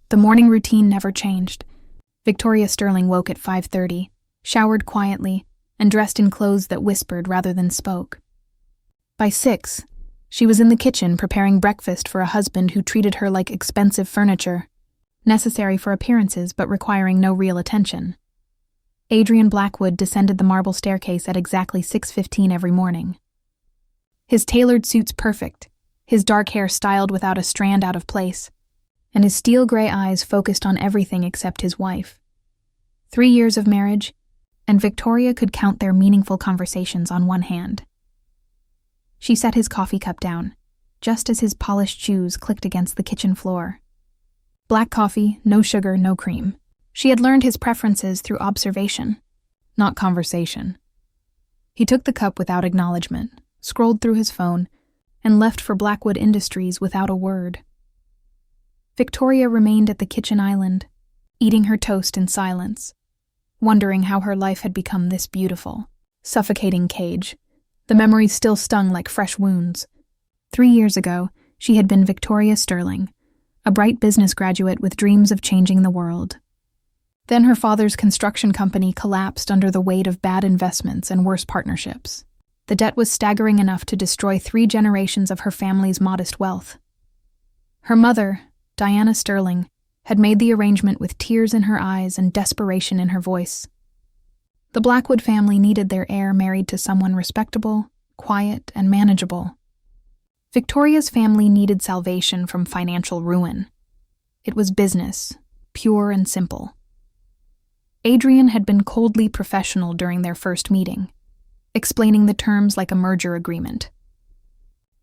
The morning routine never changed. Victoria Sterling woke at 5:30, showered quietly, and dressed in clothes that whispered rather than spoke. By 6, she was in the kitchen preparing breakfast for a husband who treated her like expensive furniture, necessary for appearances but requiring no real attention. Adrien Blackwood descended the marble staircase at exactly 6:15 every morning. His tailored suits perfect, his dark hair styled without a strand out of place, and his steel-gray eyes focused on everything except his wife. 3 years of marriage, and Victoria could count their meaningful conversations on one hand. She set his coffee cup down, just as his polished shoes clicked against the kitchen floor. Black coffee, no sugar, no cream. She had learned his preferences through observation, not conversation. He took the cup without acknowledgement, scrolled through his phone, and left for Blackwood Industries without a word. Victoria remained at the kitchen island, eating her toast in silence, wondering how her life had become this beautiful, suffocating cage. The memories still stung like fresh wounds. 3 years ago, she had been Victoria Sterling, a bright business graduate with dreams of changing the world. Then her father's construction company collapsed under the weight of bad investments and worse partnerships. The debt was staggering enough to destroy 3 generations of her family's modest wealth. Her mother, Diana Sterling, had made the arrangement with tears in her eyes and desperation in her voice. The Blackwood family needed their heir married to someone respectable, quiet, and manageable. Victoria's family needed salvation from financial ruin. It was business, pure and simple. Adrien had been coldly professional during their first meeting, explaining the terms like a merger agreement.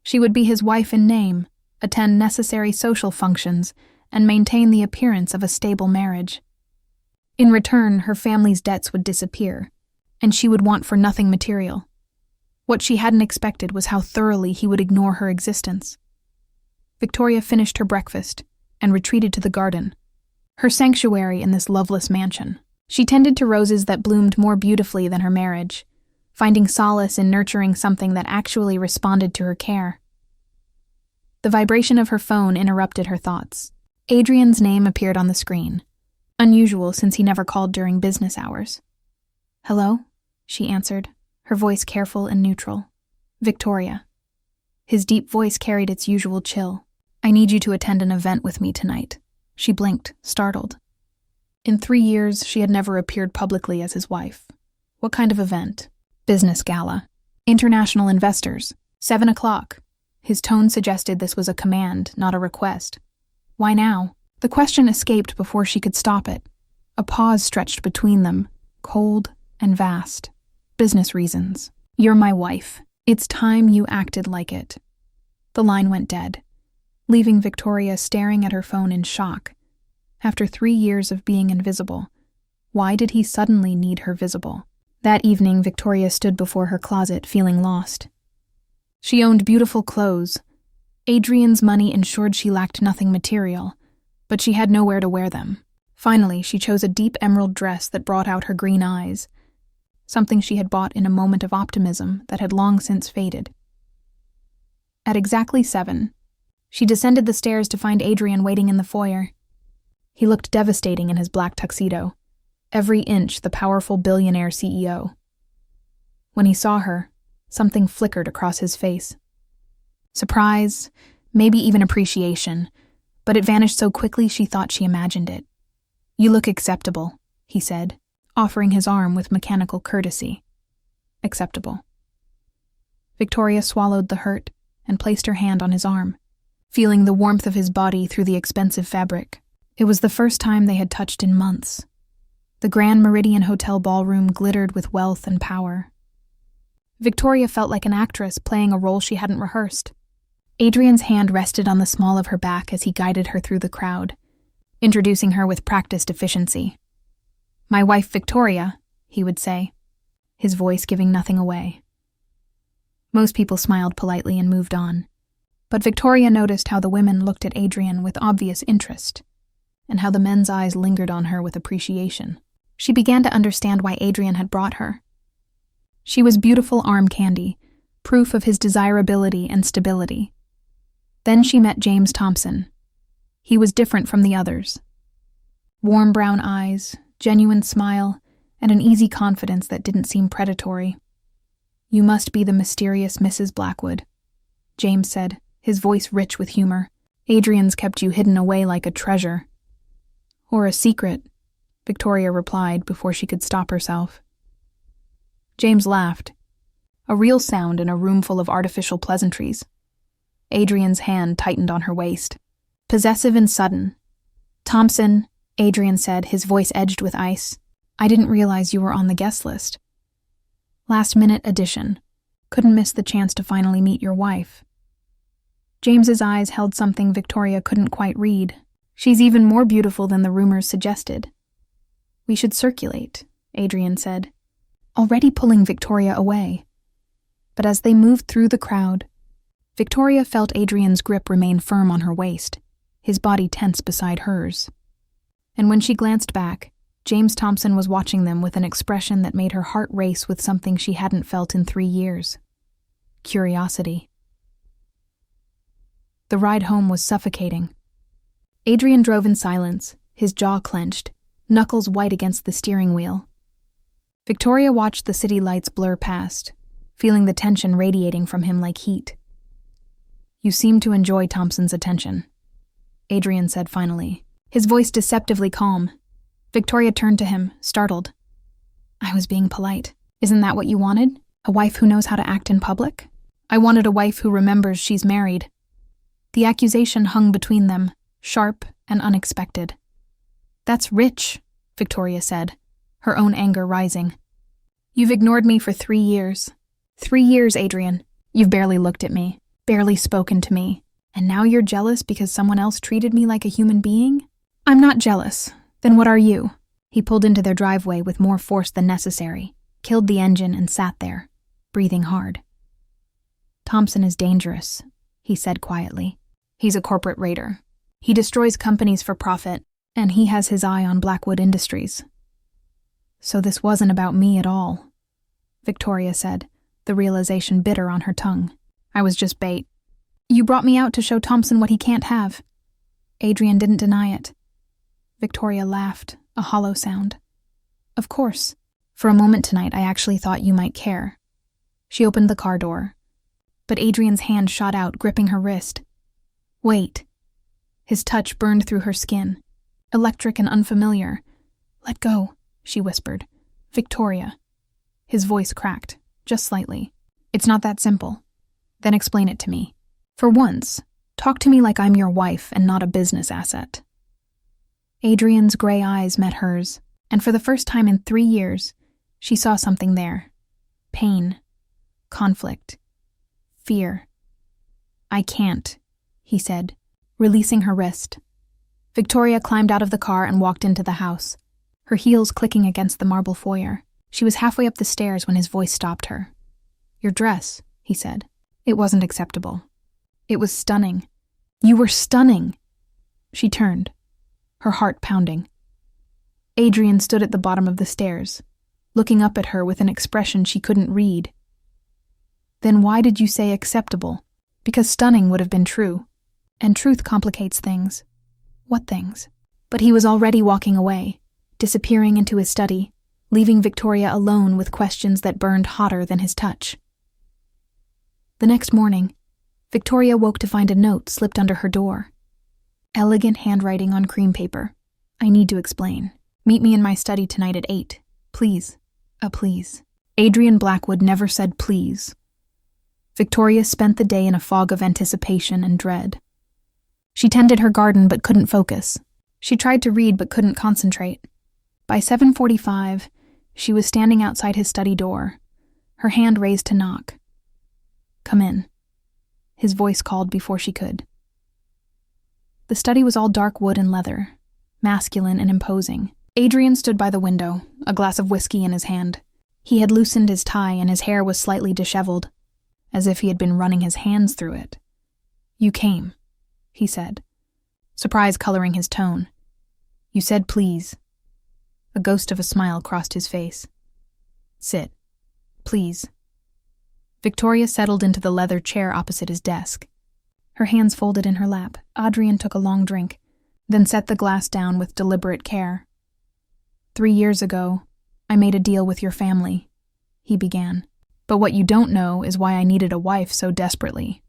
She would be his wife in name, attend necessary social functions, and maintain the appearance of a stable marriage. In return, her family's debts would disappear, and she would want for nothing material. What she hadn't expected was how thoroughly he would ignore her existence. Victoria finished her breakfast and retreated to the garden, her sanctuary in this loveless mansion. She tended to roses that bloomed more beautifully than her marriage, finding solace in nurturing something that actually responded to her care. The vibration of her phone interrupted her thoughts. Adrien's name appeared on the screen, unusual since he never called during business hours. "Hello?" she answered, her voice careful and neutral. "Victoria." His deep voice carried its usual chill. "I need you to attend an event with me tonight." She blinked, startled. In 3 years, she had never appeared publicly as his wife. "What kind of event?" "Business gala. International investors. 7 o'clock. His tone suggested this was a command, not a request. "Why now?" The question escaped before she could stop it. A pause stretched between them, cold and vast. "Business reasons. You're my wife. It's time you acted like it." The line went dead, leaving Victoria staring at her phone in shock. After 3 years of being invisible, why did he suddenly need her visible? That evening, Victoria stood before her closet, feeling lost. She owned beautiful clothes. Adrien's money ensured she lacked nothing material, but she had nowhere to wear them. Finally, she chose a deep emerald dress that brought out her green eyes, something she had bought in a moment of optimism that had long since faded. At exactly 7, she descended the stairs to find Adrien waiting in the foyer. He looked devastating in his black tuxedo, every inch the powerful billionaire CEO. When he saw her, something flickered across his face. Surprise, maybe even appreciation, but it vanished so quickly she thought she imagined it. "You look acceptable," he said, offering his arm with mechanical courtesy. Acceptable. Victoria swallowed the hurt and placed her hand on his arm, feeling the warmth of his body through the expensive fabric. It was the first time they had touched in months. The Grand Meridian Hotel ballroom glittered with wealth and power. Victoria felt like an actress playing a role she hadn't rehearsed. Adrien's hand rested on the small of her back as he guided her through the crowd, introducing her with practiced efficiency. "My wife Victoria," he would say, his voice giving nothing away. Most people smiled politely and moved on, but Victoria noticed how the women looked at Adrien with obvious interest, and how the men's eyes lingered on her with appreciation. She began to understand why Adrien had brought her. She was beautiful arm candy, proof of his desirability and stability. Then she met James Thompson. He was different from the others, Warm brown eyes, genuine smile, and an easy confidence that didn't seem predatory. "You must be the mysterious Mrs. Blackwood," James said, his voice rich with humor. "Adrien's kept you hidden away like a treasure." "Or a secret," Victoria replied before she could stop herself. James laughed, a real sound in a room full of artificial pleasantries. Adrien's hand tightened on her waist. Possessive and sudden. "Thompson," Adrien said, his voice edged with ice, "I didn't realize you were on the guest list. Last-minute addition. Couldn't miss the chance to finally meet your wife." James's eyes held something Victoria couldn't quite read. "She's even more beautiful than the rumors suggested." "We should circulate," Adrien said, already pulling Victoria away. But as they moved through the crowd, Victoria felt Adrien's grip remain firm on her waist, his body tense beside hers. And when she glanced back, James Thompson was watching them with an expression that made her heart race with something she hadn't felt in 3 years. Curiosity. The ride home was suffocating. Adrien drove in silence, his jaw clenched, knuckles white against the steering wheel. Victoria watched the city lights blur past, feeling the tension radiating from him like heat. "You seem to enjoy Thompson's attention," Adrien said finally, his voice deceptively calm. Victoria turned to him, startled. "I was being polite. Isn't that what you wanted? A wife who knows how to act in public?" "I wanted a wife who remembers she's married." The accusation hung between them, sharp and unexpected. "That's rich," Victoria said, her own anger rising. "You've ignored me for 3 years. 3 years, Adrien. You've barely looked at me, barely spoken to me, and now you're jealous because someone else treated me like a human being? I'm not jealous. Then what are you?" He pulled into their driveway with more force than necessary, killed the engine and sat there, breathing hard. "Thompson is dangerous," he said quietly. "He's a corporate raider. He destroys companies for profit, and he has his eye on Blackwood Industries." "So this wasn't about me at all," Victoria said, the realization bitter on her tongue. "I was just bait. You brought me out to show Thompson what he can't have." Adrien didn't deny it. Victoria laughed, a hollow sound. "Of course. For a moment tonight I actually thought you might care." She opened the car door, but Adrien's hand shot out, gripping her wrist. "Wait." His touch burned through her skin, electric and unfamiliar. "Let go," she whispered. "Victoria." His voice cracked, just slightly. "It's not that simple." "Then explain it to me. For once, talk to me like I'm your wife and not a business asset." Adrien's gray eyes met hers, and for the first time in 3 years, she saw something there. Pain, conflict, fear. "I can't," he said, releasing her wrist. Victoria climbed out of the car and walked into the house, her heels clicking against the marble foyer. She was halfway up the stairs when his voice stopped her. "Your dress," he said. "It wasn't acceptable." "It was stunning. You were stunning." She turned, her heart pounding. Adrien stood at the bottom of the stairs, looking up at her with an expression she couldn't read. "Then why did you say acceptable?" "Because stunning would have been true. And truth complicates things." "What things?" But he was already walking away, disappearing into his study, leaving Victoria alone with questions that burned hotter than his touch. The next morning, Victoria woke to find a note slipped under her door. Elegant handwriting on cream paper. "I need to explain. Meet me in my study tonight at 8. Please. A please." Adrien Blackwood never said please. Victoria spent the day in a fog of anticipation and dread. She tended her garden but couldn't focus. She tried to read but couldn't concentrate. By 7:45, she was standing outside his study door, her hand raised to knock. "Come in," his voice called before she could. The study was all dark wood and leather, masculine and imposing. Adrien stood by the window, a glass of whiskey in his hand. He had loosened his tie and his hair was slightly disheveled, as if he had been running his hands through it. "You came," he said, surprise coloring his tone. "You said please." A ghost of a smile crossed his face. "Sit. Please." Victoria settled into the leather chair opposite his desk. Her hands folded in her lap, Adrien took a long drink, then set the glass down with deliberate care. 3 years ago, I made a deal with your family, he began. But what you don't know is why I needed a wife so desperately.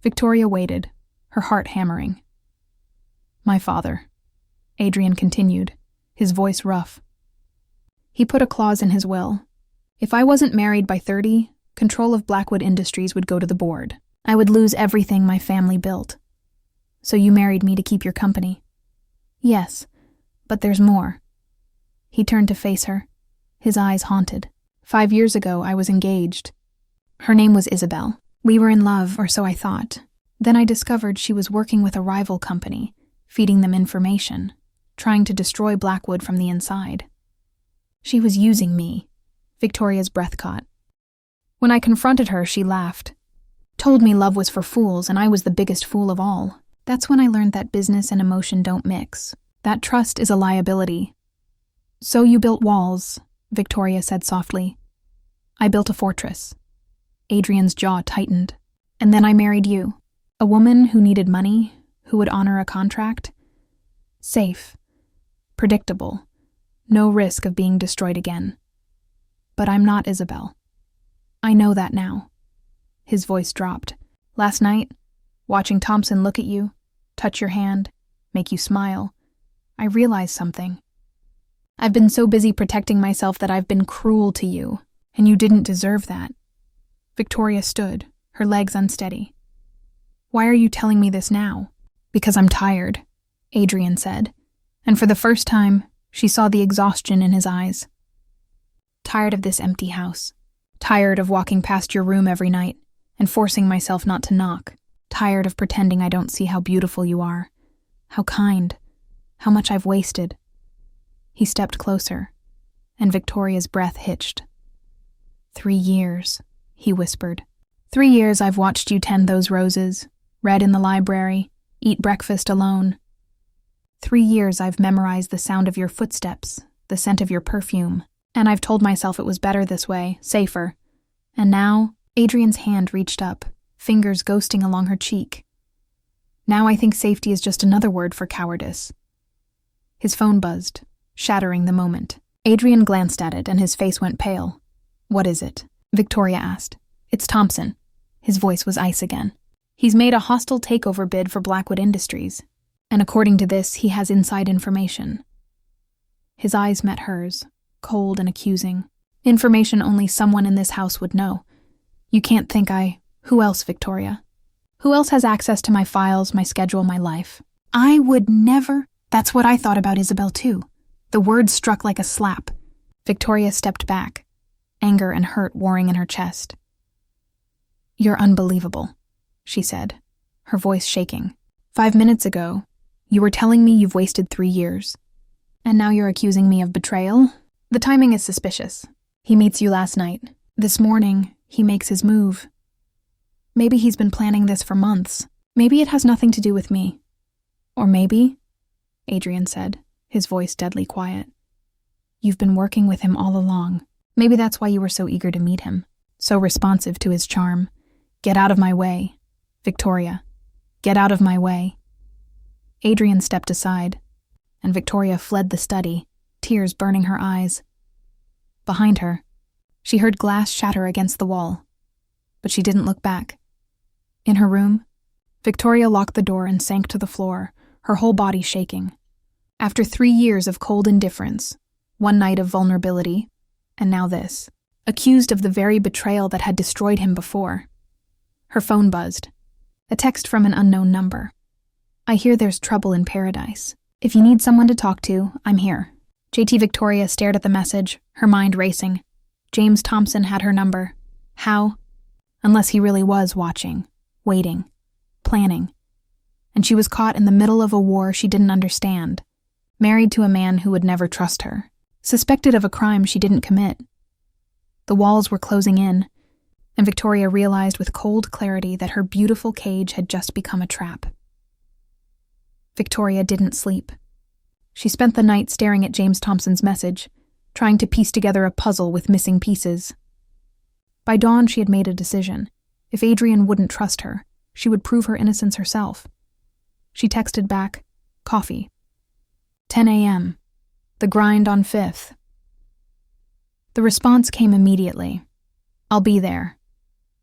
Victoria waited, her heart hammering. My father, Adrien continued, his voice rough. He put a clause in his will. If I wasn't married by 30, control of Blackwood Industries would go to the board. I would lose everything my family built. So you married me to keep your company. Yes, but there's more. He turned to face her, his eyes haunted. 5 years ago, I was engaged. Her name was Isabel. We were in love, or so I thought. Then I discovered she was working with a rival company, feeding them information, trying to destroy Blackwood from the inside. She was using me. Victoria's breath caught. When I confronted her, she laughed. Told me love was for fools, and I was the biggest fool of all. That's when I learned that business and emotion don't mix. That trust is a liability. So you built walls, Victoria said softly. I built a fortress. Adrien's jaw tightened. And then I married you. A woman who needed money, who would honor a contract. Safe. Predictable. No risk of being destroyed again. But I'm not Isabel. I know that now. His voice dropped. Last night, watching Thompson look at you, touch your hand, make you smile, I realized something. I've been so busy protecting myself that I've been cruel to you, and you didn't deserve that. Victoria stood, her legs unsteady. Why are you telling me this now? Because I'm tired, Adrien said, and for the first time, she saw the exhaustion in his eyes. Tired of this empty house. Tired of walking past your room every night and forcing myself not to knock. Tired of pretending I don't see how beautiful you are, how kind, how much I've wasted. He stepped closer, and Victoria's breath hitched. 3 years, he whispered. 3 years I've watched you tend those roses, read in the library, eat breakfast alone. 3 years I've memorized the sound of your footsteps, the scent of your perfume, and I've told myself it was better this way, safer. And now, Adrien's hand reached up, fingers ghosting along her cheek. Now I think safety is just another word for cowardice. His phone buzzed, shattering the moment. Adrien glanced at it and his face went pale. What is it? Victoria asked. It's Thompson. His voice was ice again. He's made a hostile takeover bid for Blackwood Industries, and according to this, he has inside information. His eyes met hers, cold and accusing. Information only someone in this house would know. You can't think Who else, Victoria? Who else has access to my files, my schedule, my life? I would never. That's what I thought about Isabel too. The words struck like a slap. Victoria stepped back, anger and hurt warring in her chest. You're unbelievable, she said, her voice shaking. 5 minutes ago, you were telling me you've wasted 3 years. And now you're accusing me of betrayal? The timing is suspicious. He meets you last night. This morning, he makes his move. Maybe he's been planning this for months. Maybe it has nothing to do with me. Or maybe, Adrien said, his voice deadly quiet, you've been working with him all along. Maybe that's why you were so eager to meet him, so responsive to his charm. Get out of my way, Victoria. Get out of my way. Adrien stepped aside, and Victoria fled the study, tears burning her eyes. Behind her, she heard glass shatter against the wall, but she didn't look back. In her room, Victoria locked the door and sank to the floor, her whole body shaking. After 3 years of cold indifference, 1 night of vulnerability, and now this, accused of the very betrayal that had destroyed him before. Her phone buzzed. A text from an unknown number. I hear there's trouble in paradise. If you need someone to talk to, I'm here. JT Victoria stared at the message, her mind racing. James Thompson had her number. How? Unless he really was watching, waiting, planning. And she was caught in the middle of a war she didn't understand, married to a man who would never trust her, suspected of a crime she didn't commit. The walls were closing in, and Victoria realized with cold clarity that her beautiful cage had just become a trap. Victoria didn't sleep. She spent the night staring at James Thompson's message, trying to piece together a puzzle with missing pieces. By dawn, she had made a decision. If Adrien wouldn't trust her, she would prove her innocence herself. She texted back, Coffee. 10 a.m. The grind on 5th. The response came immediately. I'll be there.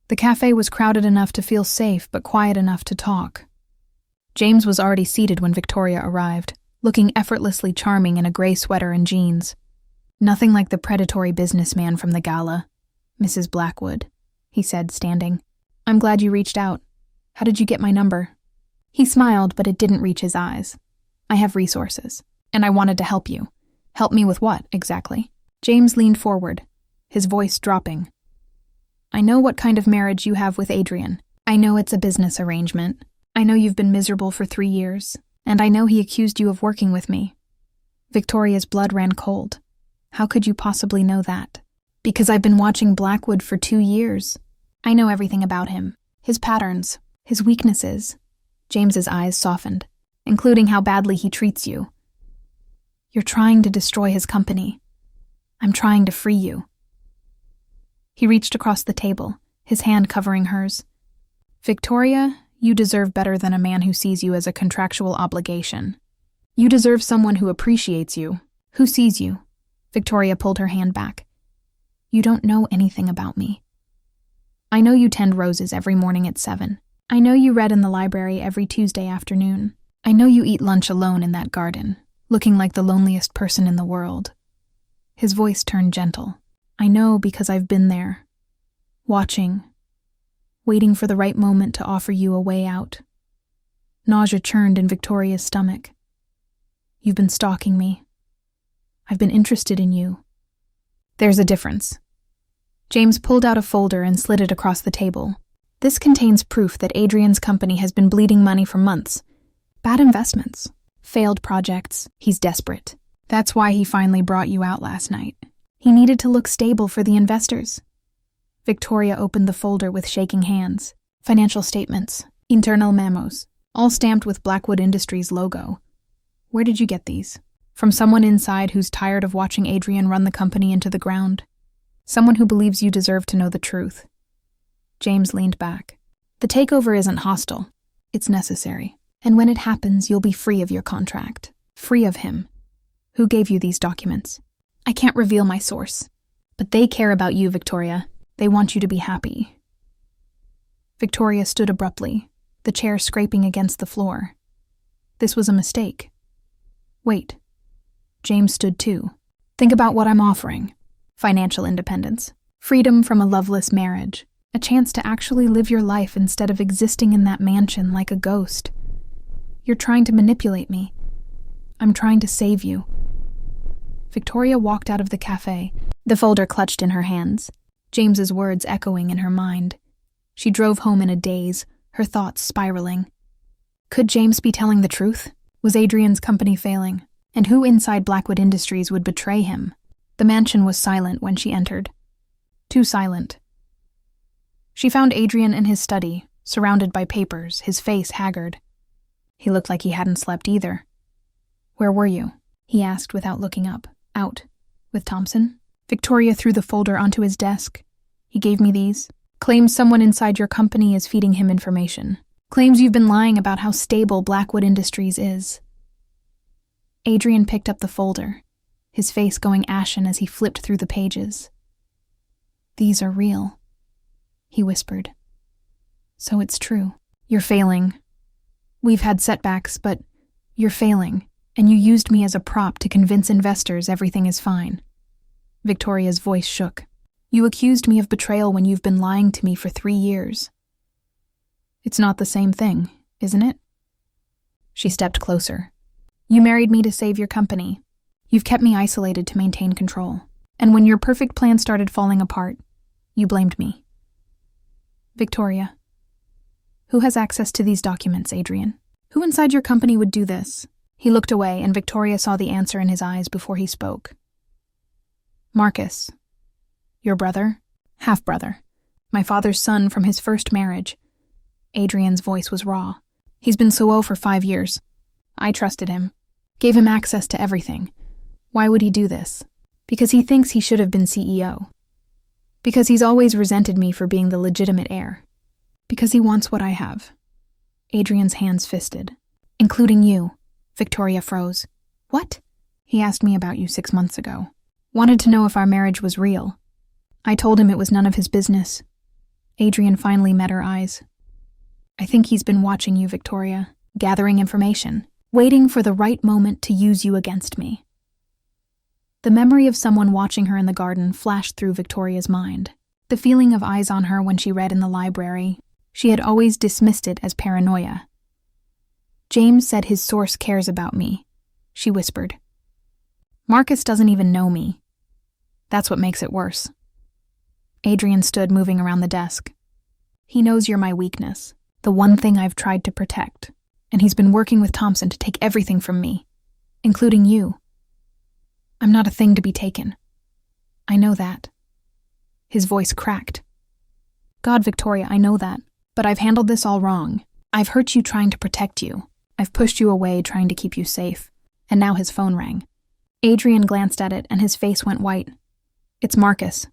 The cafe was crowded enough to feel safe, but quiet enough to talk. James was already seated when Victoria arrived, looking effortlessly charming in a gray sweater and jeans. Nothing like the predatory businessman from the gala. Mrs. Blackwood, he said, standing. I'm glad you reached out. How did you get my number? He smiled, but it didn't reach his eyes. I have resources, and I wanted to help you. Help me with what, exactly? James leaned forward, his voice dropping. I know what kind of marriage you have with Adrien. I know it's a business arrangement. I know you've been miserable for 3 years, and I know he accused you of working with me. Victoria's blood ran cold. How could you possibly know that? Because I've been watching Blackwood for 2 years. I know everything about him, his patterns, his weaknesses. James's eyes softened, including how badly he treats you. You're trying to destroy his company. I'm trying to free you. He reached across the table, his hand covering hers. Victoria, you deserve better than a man who sees you as a contractual obligation. You deserve someone who appreciates you, who sees you. Victoria pulled her hand back. You don't know anything about me. I know you tend roses every morning at 7. I know you read in the library every Tuesday afternoon. I know you eat lunch alone in that garden, looking like the loneliest person in the world. His voice turned gentle. I know because I've been there, watching, waiting for the right moment to offer you a way out. Nausea churned in Victoria's stomach. You've been stalking me. I've been interested in you. There's a difference. James pulled out a folder and slid it across the table. This contains proof that Adrien's company has been bleeding money for months. Bad investments. Failed projects. He's desperate. That's why he finally brought you out last night. He needed to look stable for the investors. Victoria opened the folder with shaking hands. Financial statements. Internal memos. All stamped with Blackwood Industries logo. Where did you get these? From someone inside who's tired of watching Adrien run the company into the ground. Someone who believes you deserve to know the truth. James leaned back. The takeover isn't hostile. It's necessary. And when it happens, you'll be free of your contract. Free of him. Who gave you these documents? I can't reveal my source. But they care about you, Victoria. They want you to be happy. Victoria stood abruptly, the chair scraping against the floor. This was a mistake. Wait. James stood too. Think about what I'm offering. Financial independence. Freedom from a loveless marriage. A chance to actually live your life instead of existing in that mansion like a ghost. You're trying to manipulate me. I'm trying to save you. Victoria walked out of the cafe, the folder clutched in her hands, James's words echoing in her mind. She drove home in a daze, her thoughts spiraling. Could James be telling the truth? Was Adrien's company failing? And who inside Blackwood Industries would betray him? The mansion was silent when she entered. Too silent. She found Adrien in his study, surrounded by papers, his face haggard. He looked like he hadn't slept either. Where were you? He asked without looking up. Out. With Thompson? Victoria threw the folder onto his desk. He gave me these. Claims someone inside your company is feeding him information. Claims you've been lying about how stable Blackwood Industries is. Adrien picked up the folder, his face going ashen as he flipped through the pages. These are real, he whispered. So it's true. You're failing. We've had setbacks, but you're failing, and you used me as a prop to convince investors everything is fine. Victoria's voice shook. You accused me of betrayal when you've been lying to me for 3 years. It's not the same thing, isn't it? She stepped closer. You married me to save your company. You've kept me isolated to maintain control. And when your perfect plan started falling apart, you blamed me. Victoria. Who has access to these documents, Adrien? Who inside your company would do this? He looked away, and Victoria saw the answer in his eyes before he spoke. Marcus. Your brother? Half-brother. My father's son from his first marriage. Adrien's voice was raw. He's been SOO for 5 years. I trusted him. Gave him access to everything. Why would he do this? Because he thinks he should have been CEO. Because he's always resented me for being the legitimate heir. Because he wants what I have. Adrien's hands fisted. Including you. Victoria froze. What? He asked me about you 6 months ago. Wanted to know if our marriage was real. I told him it was none of his business. Adrien finally met her eyes. I think he's been watching you, Victoria, gathering information, waiting for the right moment to use you against me. The memory of someone watching her in the garden flashed through Victoria's mind. The feeling of eyes on her when she read in the library. She had always dismissed it as paranoia. James said his source cares about me, she whispered. Marcus doesn't even know me. That's what makes it worse. Adrien stood moving around the desk. He knows you're my weakness, the one thing I've tried to protect, and he's been working with Thompson to take everything from me, including you. I'm not a thing to be taken. I know that. His voice cracked. God, Victoria, I know that, but I've handled this all wrong. I've hurt you trying to protect you. I've pushed you away trying to keep you safe. And now his phone rang. Adrien glanced at it and his face went white. It's Marcus.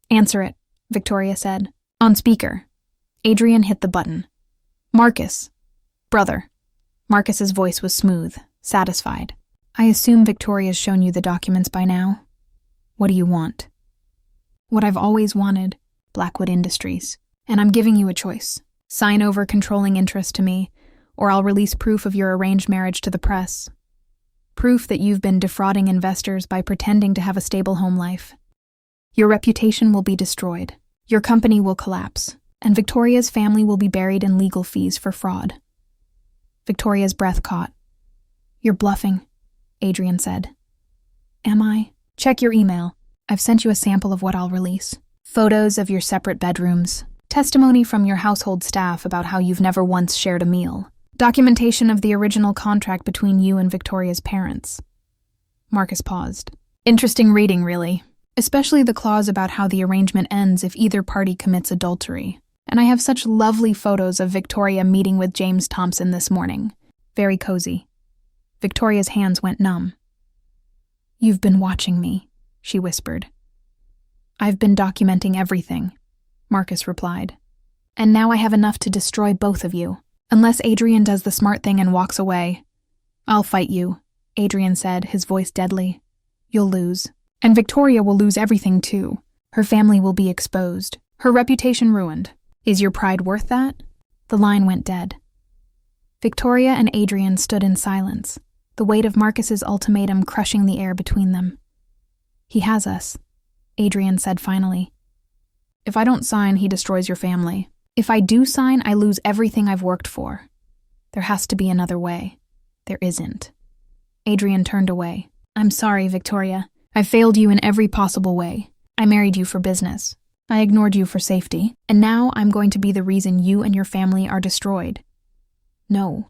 Answer it, Victoria said. On speaker. Adrien hit the button. Marcus. Brother. Marcus's voice was smooth, satisfied. I assume Victoria's shown you the documents by now. What do you want? What I've always wanted, Blackwood Industries. And I'm giving you a choice. Sign over controlling interest to me, or I'll release proof of your arranged marriage to the press. Proof that you've been defrauding investors by pretending to have a stable home life. Your reputation will be destroyed. Your company will collapse, and Victoria's family will be buried in legal fees for fraud. Victoria's breath caught. You're bluffing, Adrien said. Am I? Check your email. I've sent you a sample of what I'll release. Photos of your separate bedrooms. Testimony from your household staff about how you've never once shared a meal. Documentation of the original contract between you and Victoria's parents. Marcus paused. Interesting reading, really. Especially the clause about how the arrangement ends if either party commits adultery. And I have such lovely photos of Victoria meeting with James Thompson this morning. Very cozy. Victoria's hands went numb. You've been watching me, she whispered. I've been documenting everything, Marcus replied. And now I have enough to destroy both of you. Unless Adrien does the smart thing and walks away. I'll fight you, Adrien said, his voice deadly. You'll lose. And Victoria will lose everything too. Her family will be exposed. Her reputation ruined. Is your pride worth that? The line went dead. Victoria and Adrien stood in silence, the weight of Marcus's ultimatum crushing the air between them. He has us, Adrien said finally. If I don't sign, he destroys your family. If I do sign, I lose everything I've worked for. There has to be another way. There isn't. Adrien turned away. I'm sorry, Victoria. I've failed you in every possible way. I married you for business. I ignored you for safety. And now I'm going to be the reason you and your family are destroyed. No.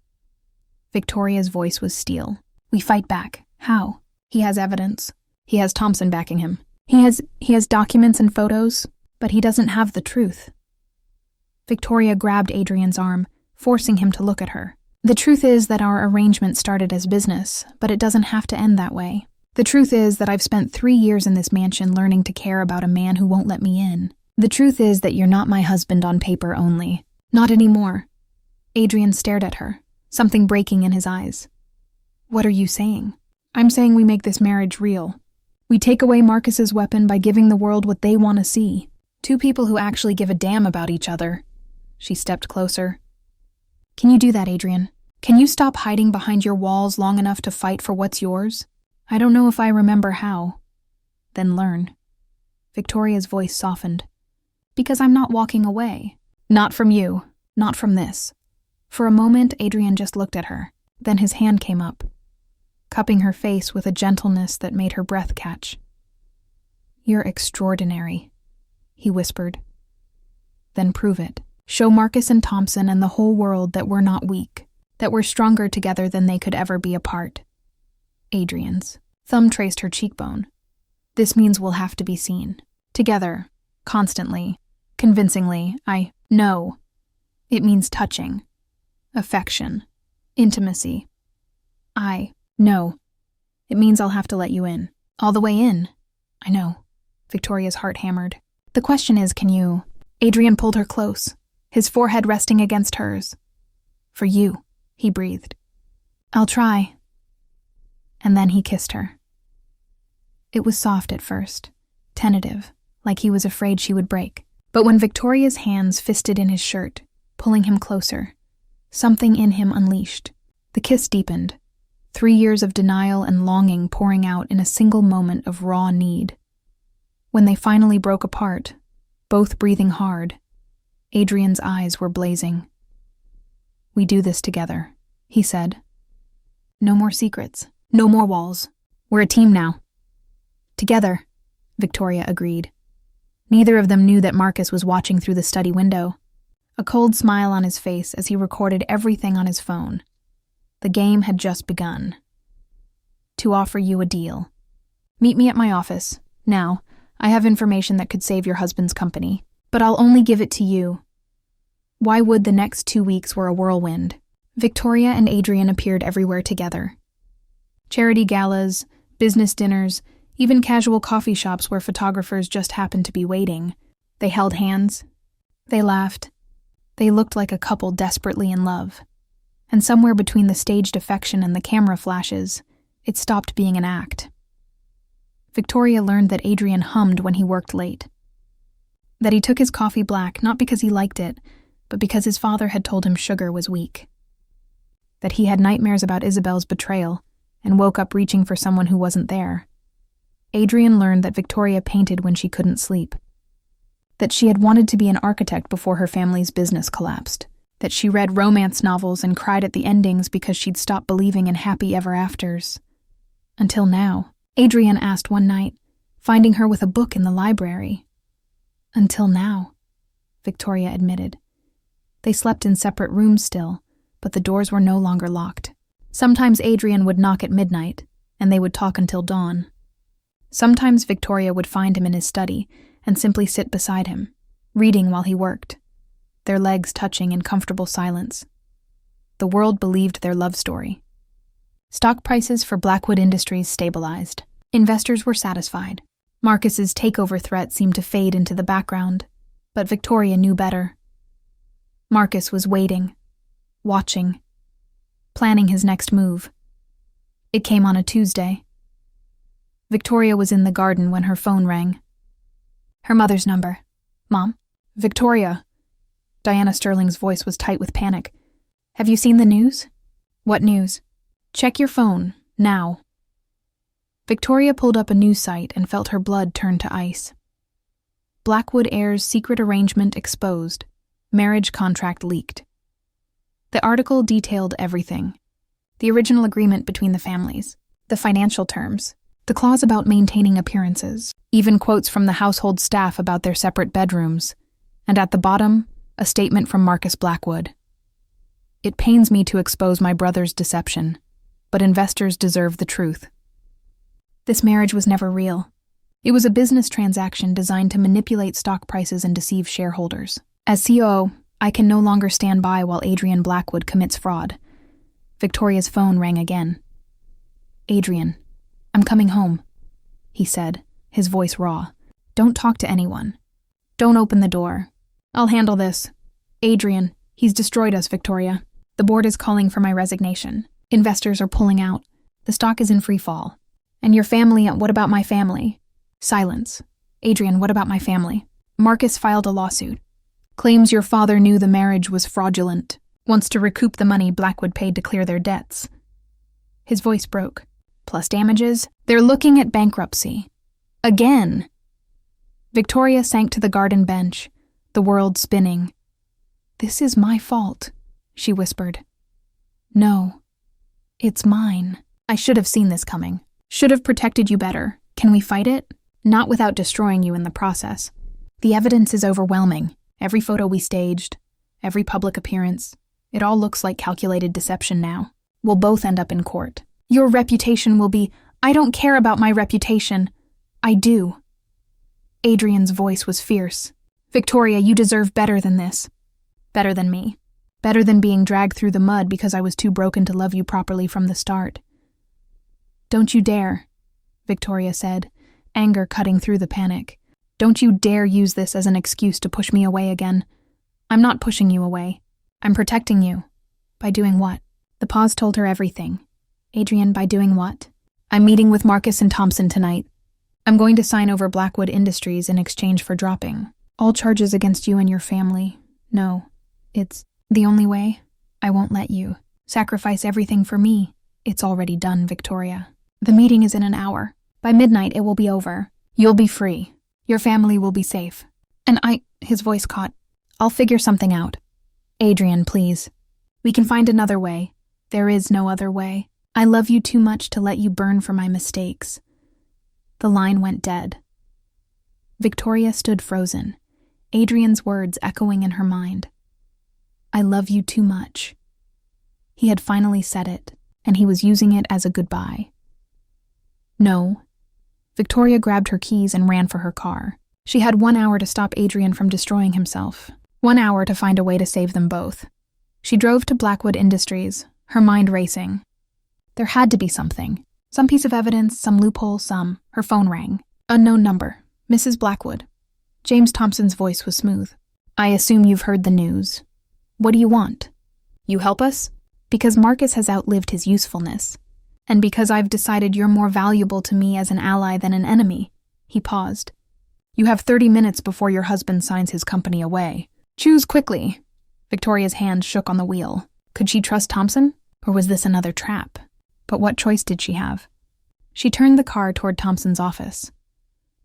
Victoria's voice was steel. We fight back. How? He has evidence. He has Thompson backing him. He has documents and photos, but he doesn't have the truth. Victoria grabbed Adrien's arm, forcing him to look at her. The truth is that our arrangement started as business, but it doesn't have to end that way. The truth is that I've spent 3 years in this mansion learning to care about a man who won't let me in. The truth is that you're not my husband on paper only. Not anymore. Adrien stared at her, something breaking in his eyes. What are you saying? I'm saying we make this marriage real. We take away Marcus's weapon by giving the world what they want to see. 2 people who actually give a damn about each other. She stepped closer. Can you do that, Adrien? Can you stop hiding behind your walls long enough to fight for what's yours? I don't know if I remember how. Then learn. Victoria's voice softened. Because I'm not walking away. Not from you. Not from this. For a moment, Adrien just looked at her. Then his hand came up, cupping her face with a gentleness that made her breath catch. You're extraordinary, he whispered. Then prove it. Show Marcus and Thompson and the whole world that we're not weak, that we're stronger together than they could ever be apart. Adrien's thumb traced her cheekbone. This means we'll have to be seen. Together. Constantly. Convincingly. I know. It means touching. Affection. Intimacy. I know. It means I'll have to let you in. All the way in. I know. Victoria's heart hammered. The question is, can you... Adrien pulled her close, his forehead resting against hers. For you, he breathed. I'll try. And then he kissed her. It was soft at first, tentative, like he was afraid she would break. But when Victoria's hands fisted in his shirt, pulling him closer, something in him unleashed. The kiss deepened, 3 years of denial and longing pouring out in a single moment of raw need. When they finally broke apart, both breathing hard, Adrien's eyes were blazing. "We do this together," he said. "No more secrets, no more walls. We're a team now." "Together," Victoria agreed. Neither of them knew that Marcus was watching through the study window, a cold smile on his face as he recorded everything on his phone. The game had just begun. "To offer you a deal. Meet me at my office. Now, I have information that could save your husband's company, but I'll only give it to you." Why would the next 2 weeks were a whirlwind? Victoria and Adrien appeared everywhere together. Charity galas, business dinners, even casual coffee shops where photographers just happened to be waiting. They held hands. They laughed. They looked like a couple desperately in love. And somewhere between the staged affection and the camera flashes, it stopped being an act. Victoria learned that Adrien hummed when he worked late. That he took his coffee black not because he liked it, but because his father had told him sugar was weak. That he had nightmares about Isabel's betrayal and woke up reaching for someone who wasn't there. Adrien learned that Victoria painted when she couldn't sleep. That she had wanted to be an architect before her family's business collapsed. That she read romance novels and cried at the endings because she'd stopped believing in happy ever afters. Until now, Adrien asked one night, finding her with a book in the library. "Until now," Victoria admitted. They slept in separate rooms still, but the doors were no longer locked. Sometimes Adrien would knock at midnight, and they would talk until dawn. Sometimes Victoria would find him in his study and simply sit beside him, reading while he worked, their legs touching in comfortable silence. The world believed their love story. Stock prices for Blackwood Industries stabilized. Investors were satisfied. Marcus's takeover threat seemed to fade into the background, but Victoria knew better. Marcus was waiting, watching, planning his next move. It came on a Tuesday. Victoria was in the garden when her phone rang. Her mother's number. "Mom?" "Victoria." Diana Sterling's voice was tight with panic. "Have you seen the news?" "What news?" "Check your phone, now." Victoria pulled up a news site and felt her blood turn to ice. Blackwood heir's secret arrangement exposed. Marriage contract leaked. The article detailed everything. The original agreement between the families, the financial terms, the clause about maintaining appearances, even quotes from the household staff about their separate bedrooms, and at the bottom, a statement from Marcus Blackwood. "It pains me to expose my brother's deception, but investors deserve the truth." This marriage was never real. It was a business transaction designed to manipulate stock prices and deceive shareholders. As COO, I can no longer stand by while Adrien Blackwood commits fraud. Victoria's phone rang again. "Adrien, I'm coming home," he said, his voice raw. "Don't talk to anyone. Don't open the door. I'll handle this. Adrien, he's destroyed us, Victoria. The board is calling for my resignation. Investors are pulling out. The stock is in free fall. And your family, what about my family?" Silence. "Adrien, what about my family?" "Marcus filed a lawsuit. Claims your father knew the marriage was fraudulent. Wants to recoup the money Blackwood paid to clear their debts." His voice broke. "Plus damages? They're looking at bankruptcy. Again." Victoria sank to the garden bench, the world spinning. "This is my fault," she whispered. "No, it's mine. I should have seen this coming. Should have protected you better. Can we fight it? Not without destroying you in the process. The evidence is overwhelming. Every photo we staged, every public appearance, it all looks like calculated deception now. We'll both end up in court. Your reputation will be—" "I don't care about my reputation. I do." Adrien's voice was fierce. "Victoria, you deserve better than this. Better than me. Better than being dragged through the mud because I was too broken to love you properly from the start." "Don't you dare," Victoria said, anger cutting through the panic. "Don't you dare use this as an excuse to push me away again. I'm not pushing you away. I'm protecting you." "By doing what?" The pause told her everything. Adrien, by doing what? I'm meeting with Marcus and Thompson tonight. I'm going to sign over Blackwood Industries in exchange for dropping all charges against you and your family. No, it's the only way. I won't let you sacrifice everything for me. It's already done, Victoria. The meeting is in an hour. By midnight, it will be over. You'll be free. Your family will be safe. And his voice caught. I'll figure something out. Adrien, please. We can find another way. There is no other way. I love you too much to let you burn for my mistakes. The line went dead. Victoria stood frozen, Adrien's words echoing in her mind. I love you too much. He had finally said it, and he was using it as a goodbye. No. Victoria grabbed her keys and ran for her car. She had 1 hour to stop Adrien from destroying himself, 1 hour to find a way to save them both. She drove to Blackwood Industries, her mind racing. There had to be something. Some piece of evidence, some loophole, Her phone rang. Unknown number. Mrs. Blackwood. James Thompson's voice was smooth. I assume you've heard the news. What do you want? You help us? Because Marcus has outlived his usefulness. And because I've decided you're more valuable to me as an ally than an enemy. He paused. You have 30 minutes before your husband signs his company away. Choose quickly. Victoria's hand shook on the wheel. Could she trust Thompson? Or was this another trap? But what choice did she have? She turned the car toward Thompson's office.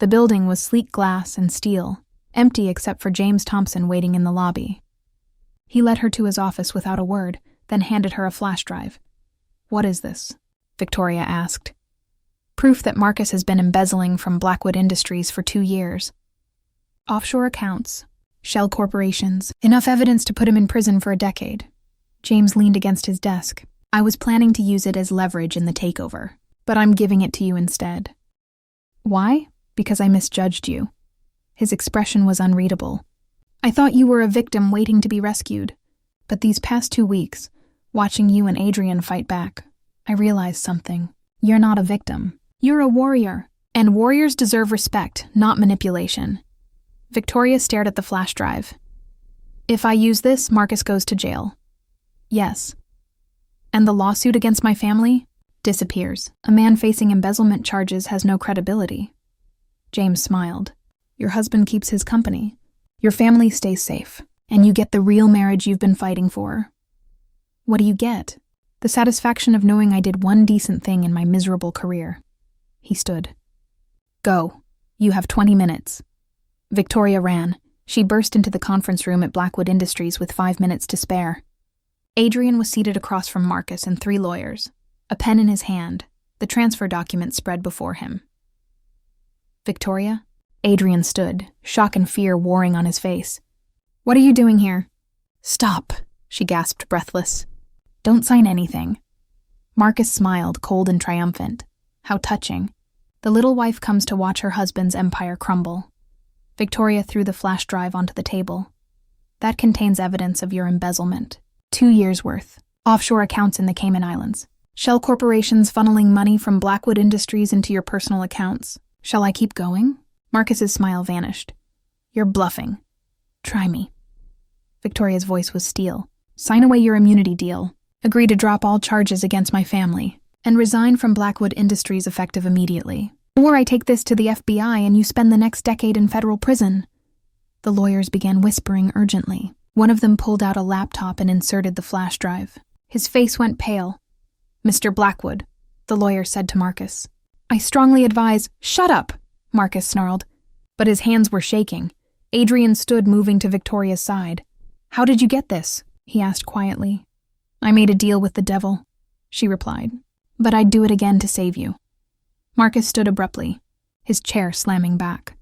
The building was sleek glass and steel, empty except for James Thompson waiting in the lobby. He led her to his office without a word, then handed her a flash drive. What is this? Victoria asked. Proof that Marcus has been embezzling from Blackwood Industries for 2 years. Offshore accounts, shell corporations, enough evidence to put him in prison for a decade. James leaned against his desk. I was planning to use it as leverage in the takeover, but I'm giving it to you instead. Why? Because I misjudged you. His expression was unreadable. I thought you were a victim waiting to be rescued, but these past 2 weeks, watching you and Adrien fight back, I realized something. You're not a victim. You're a warrior, and warriors deserve respect, not manipulation. Victoria stared at the flash drive. If I use this, Marcus goes to jail. Yes. And the lawsuit against my family disappears. A man facing embezzlement charges has no credibility. James smiled. Your husband keeps his company. Your family stays safe, and you get the real marriage you've been fighting for. What do you get? The satisfaction of knowing I did one decent thing in my miserable career. He stood. Go. You have 20 minutes. Victoria ran. She burst into the conference room at Blackwood Industries with 5 minutes to spare. Adrien was seated across from Marcus and 3 lawyers, a pen in his hand, the transfer document spread before him. Victoria? Adrien stood, shock and fear warring on his face. What are you doing here? Stop, she gasped, breathless. Don't sign anything. Marcus smiled, cold and triumphant. How touching. The little wife comes to watch her husband's empire crumble. Victoria threw the flash drive onto the table. That contains evidence of your embezzlement. 2 years' worth. Offshore accounts in the Cayman Islands. Shell corporations funneling money from Blackwood Industries into your personal accounts. Shall I keep going? Marcus's smile vanished. You're bluffing. Try me. Victoria's voice was steel. Sign away your immunity deal. Agree to drop all charges against my family. And resign from Blackwood Industries effective immediately. Or I take this to the FBI and you spend the next decade in federal prison. The lawyers began whispering urgently. One of them pulled out a laptop and inserted the flash drive. His face went pale. Mr. Blackwood, the lawyer said to Marcus. I strongly advise— Shut up, Marcus snarled. But his hands were shaking. Adrien stood, moving to Victoria's side. How did you get this? He asked quietly. I made a deal with the devil, she replied. But I'd do it again to save you. Marcus stood abruptly, his chair slamming back.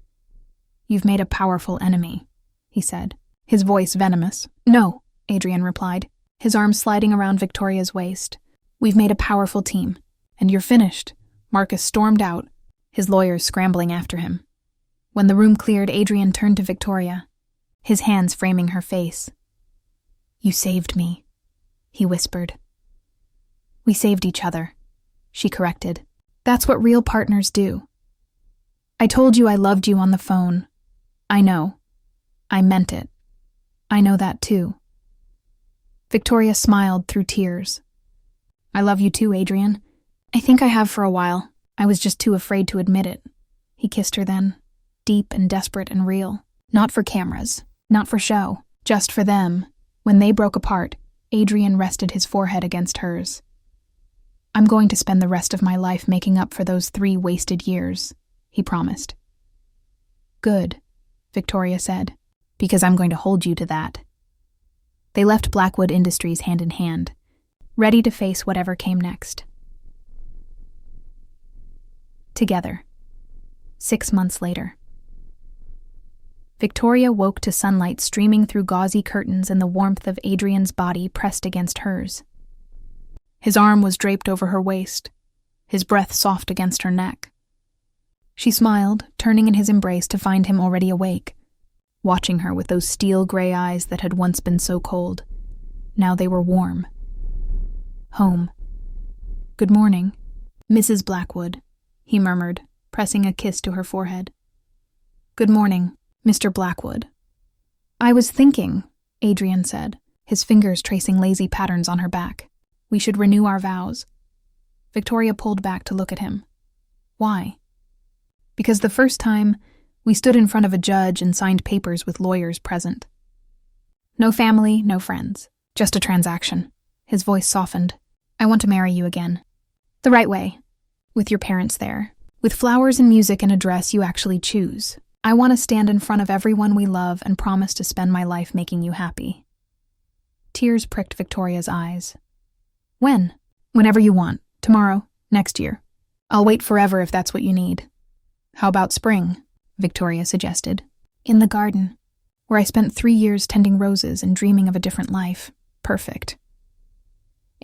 You've made a powerful enemy, he said, his voice venomous. No, Adrien replied, his arm sliding around Victoria's waist. We've made a powerful team, and you're finished. Marcus stormed out, his lawyers scrambling after him. When the room cleared, Adrien turned to Victoria, his hands framing her face. You saved me, he whispered. We saved each other, she corrected. That's what real partners do. I told you I loved you on the phone. I know. I meant it. I know that too. Victoria smiled through tears. I love you too, Adrien. I think I have for a while. I was just too afraid to admit it. He kissed her then, deep and desperate and real. Not for cameras, not for show, just for them. When they broke apart, Adrien rested his forehead against hers. I'm going to spend the rest of my life making up for those 3 wasted years, he promised. Good, Victoria said, because I'm going to hold you to that. They left Blackwood Industries hand in hand, ready to face whatever came next. Together. 6 months later. Victoria woke to sunlight streaming through gauzy curtains and the warmth of Adrien's body pressed against hers. His arm was draped over her waist, his breath soft against her neck. She smiled, turning in his embrace to find him already awake, watching her with those steel-gray eyes that had once been so cold. Now they were warm. Home. Good morning, Mrs. Blackwood, he murmured, pressing a kiss to her forehead. Good morning, Mr. Blackwood. I was thinking, Adrien said, his fingers tracing lazy patterns on her back. We should renew our vows. Victoria pulled back to look at him. Why? Because the first time, we stood in front of a judge and signed papers with lawyers present. No family, no friends. Just a transaction. His voice softened. I want to marry you again. The right way. With your parents there. With flowers and music and a dress you actually choose. I want to stand in front of everyone we love and promise to spend my life making you happy. Tears pricked Victoria's eyes. When? Whenever you want. Tomorrow. Next year. I'll wait forever if that's what you need. How about spring? Victoria suggested. In the garden, where I spent 3 years tending roses and dreaming of a different life. Perfect.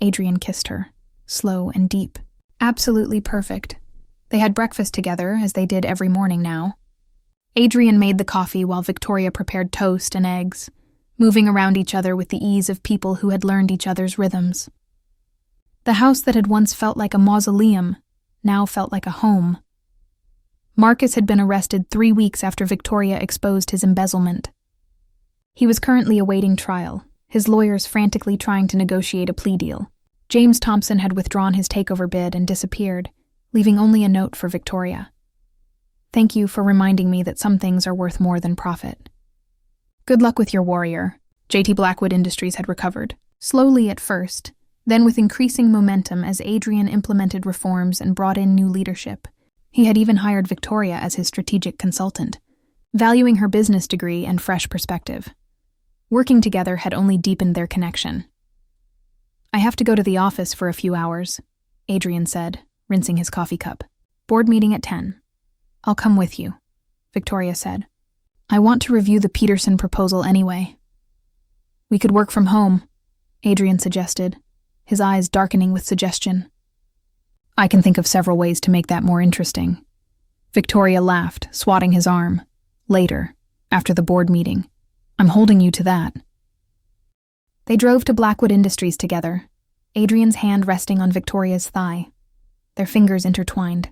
Adrien kissed her, slow and deep. Absolutely perfect. They had breakfast together, as they did every morning now. Adrien made the coffee while Victoria prepared toast and eggs, moving around each other with the ease of people who had learned each other's rhythms. The house that had once felt like a mausoleum now felt like a home. Marcus had been arrested 3 weeks after Victoria exposed his embezzlement. He was currently awaiting trial, his lawyers frantically trying to negotiate a plea deal. James Thompson had withdrawn his takeover bid and disappeared, leaving only a note for Victoria. Thank you for reminding me that some things are worth more than profit. Good luck with your warrior. J.T. Blackwood Industries had recovered, slowly at first, then with increasing momentum as Adrien implemented reforms and brought in new leadership. He had even hired Victoria as his strategic consultant, valuing her business degree and fresh perspective. Working together had only deepened their connection. I have to go to the office for a few hours, Adrien said, rinsing his coffee cup. Board meeting at 10. I'll come with you, Victoria said. I want to review the Peterson proposal anyway. We could work from home, Adrien suggested, his eyes darkening with suggestion. I can think of several ways to make that more interesting. Victoria laughed, swatting his arm. Later, after the board meeting. I'm holding you to that. They drove to Blackwood Industries together, Adrien's hand resting on Victoria's thigh, their fingers intertwined.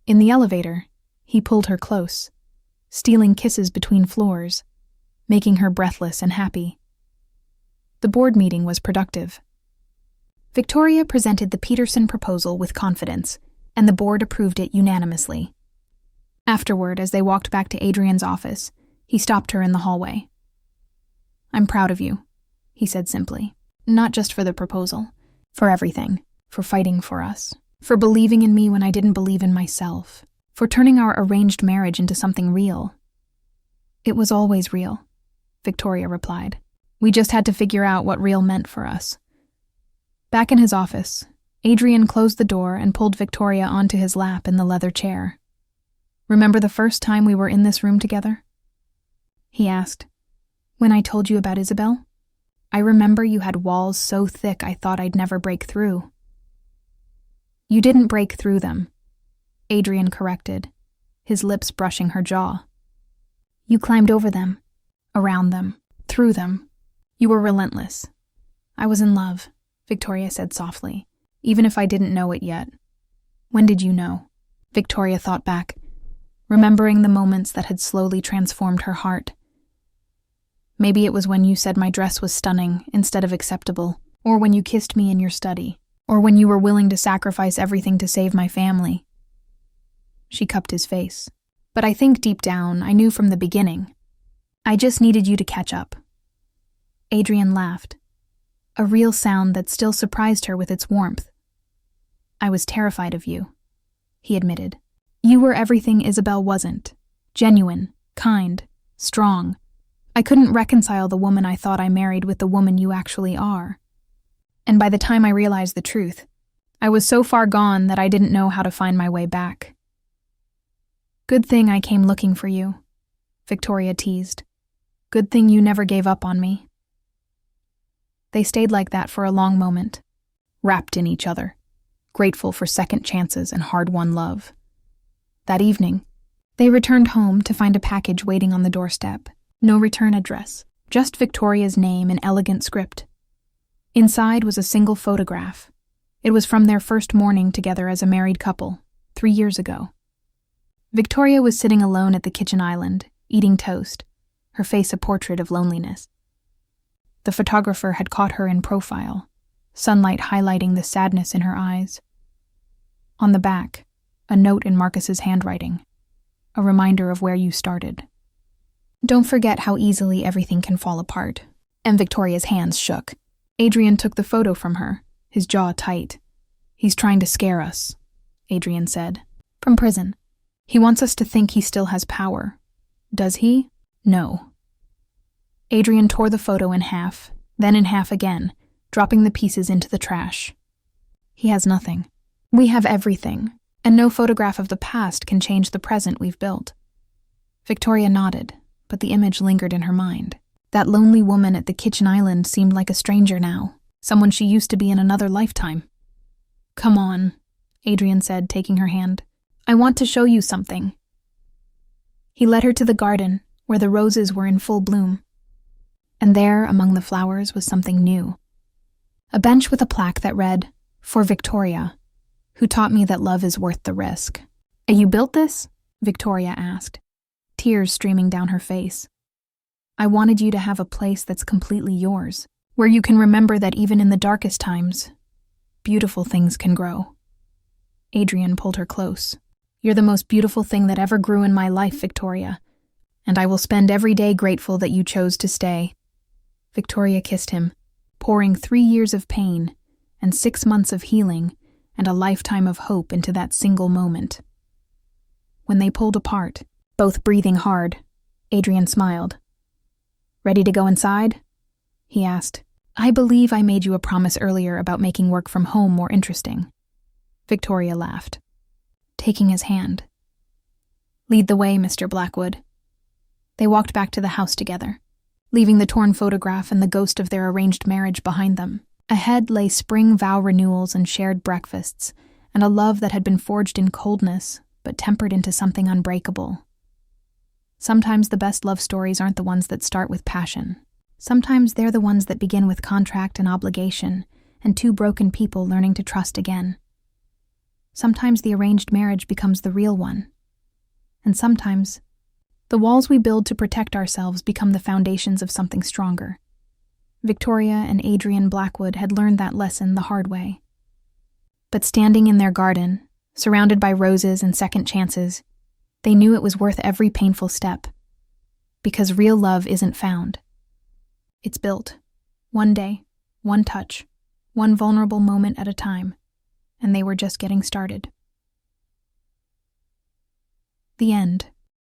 In the elevator, he pulled her close, stealing kisses between floors, making her breathless and happy. The board meeting was productive. Victoria presented the Peterson proposal with confidence, and the board approved it unanimously. Afterward, as they walked back to Adrien's office, he stopped her in the hallway. I'm proud of you, he said simply. Not just for the proposal, for everything, for fighting for us, for believing in me when I didn't believe in myself, for turning our arranged marriage into something real. It was always real, Victoria replied. We just had to figure out what real meant for us. Back in his office, Adrien closed the door and pulled Victoria onto his lap in the leather chair. Remember the first time we were in this room together? He asked. When I told you about Isabel? I remember you had walls so thick I thought I'd never break through. You didn't break through them, Adrien corrected, his lips brushing her jaw. You climbed over them, around them, through them. You were relentless. I was in love, Victoria said softly, even if I didn't know it yet. When did you know? Victoria thought back, remembering the moments that had slowly transformed her heart. Maybe it was when you said my dress was stunning instead of acceptable, or when you kissed me in your study. Or when you were willing to sacrifice everything to save my family." She cupped his face. "But I think deep down, I knew from the beginning. I just needed you to catch up." Adrien laughed, a real sound that still surprised her with its warmth. "I was terrified of you," he admitted. "You were everything Isabel wasn't. Genuine, kind, strong. I couldn't reconcile the woman I thought I married with the woman you actually are. And by the time I realized the truth, I was so far gone that I didn't know how to find my way back." "Good thing I came looking for you," Victoria teased. "Good thing you never gave up on me." They stayed like that for a long moment, wrapped in each other, grateful for second chances and hard-won love. That evening, they returned home to find a package waiting on the doorstep. No return address, just Victoria's name in elegant script. Inside was a single photograph. It was from their first morning together as a married couple, 3 years ago. Victoria was sitting alone at the kitchen island, eating toast, her face a portrait of loneliness. The photographer had caught her in profile, sunlight highlighting the sadness in her eyes. On the back, a note in Marcus's handwriting, a reminder of where you started. "Don't forget how easily everything can fall apart." And Victoria's hands shook. Adrien took the photo from her, his jaw tight. "He's trying to scare us," Adrien said. "From prison. He wants us to think he still has power. Does he? No." Adrien tore the photo in half, then in half again, dropping the pieces into the trash. "He has nothing. We have everything, and no photograph of the past can change the present we've built." Victoria nodded, but the image lingered in her mind. That lonely woman at the kitchen island seemed like a stranger now, someone she used to be in another lifetime. "Come on," Adrien said, taking her hand. "I want to show you something." He led her to the garden, where the roses were in full bloom. And there, among the flowers, was something new. A bench with a plaque that read, "For Victoria, who taught me that love is worth the risk." "You built this?" Victoria asked, tears streaming down her face. "I wanted you to have a place that's completely yours, where you can remember that even in the darkest times, beautiful things can grow." Adrien pulled her close. "You're the most beautiful thing that ever grew in my life, Victoria, and I will spend every day grateful that you chose to stay." Victoria kissed him, pouring 3 years of pain and 6 months of healing and a lifetime of hope into that single moment. When they pulled apart, both breathing hard, Adrien smiled. "Ready to go inside?" he asked. "I believe I made you a promise earlier about making work from home more interesting." Victoria laughed, taking his hand. "Lead the way, Mr. Blackwood." They walked back to the house together, leaving the torn photograph and the ghost of their arranged marriage behind them. Ahead lay spring vow renewals and shared breakfasts, and a love that had been forged in coldness, but tempered into something unbreakable. Sometimes the best love stories aren't the ones that start with passion. Sometimes they're the ones that begin with contract and obligation, and 2 broken people learning to trust again. Sometimes the arranged marriage becomes the real one. And sometimes the walls we build to protect ourselves become the foundations of something stronger. Victoria and Adrien Blackwood had learned that lesson the hard way. But standing in their garden, surrounded by roses and second chances, they knew it was worth every painful step. Because real love isn't found. It's built. One day, one touch, one vulnerable moment at a time, and they were just getting started. The end.